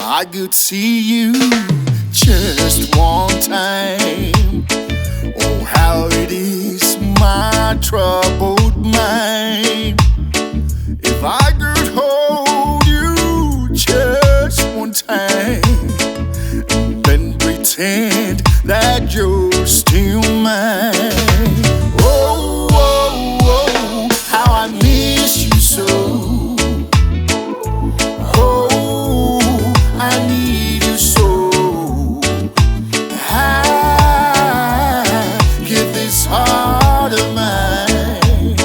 I could see you just one time. Oh, how it is my troubled mind. If I could hold you just one time and then pretend that you're still mine. Oh, oh, oh, how I miss you so. Oh, I need you so. I give this heart of mine.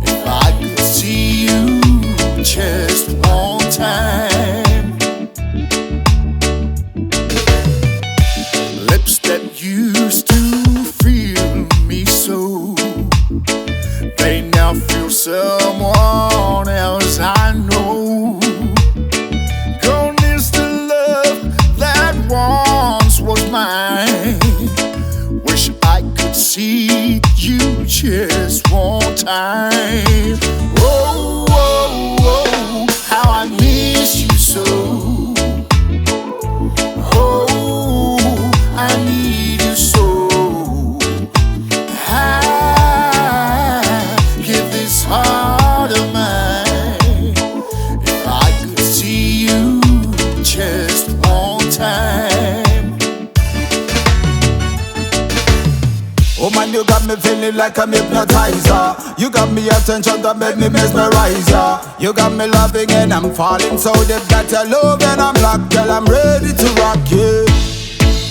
If I could see you just one time. Lips that used to feel me so, they now feel someone else I know. Gone is the love that once was mine. Wish I could see you just one time. Oh, oh, oh, how I miss you so. Oh, I need you so. I give this heart of mine. If I could see you just one time. Oh man, you got me feeling like I'm hypnotizer. You got me attention that made me mesmerize ya. You got me loving and I'm falling so deep that your love and I'm locked, girl, I'm ready to rock you.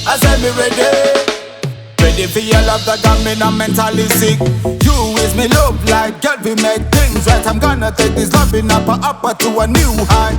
I said me ready. Ready for your love that got me now mentally sick. You is me love like girl, we make things right. I'm gonna take this loving up to a new high.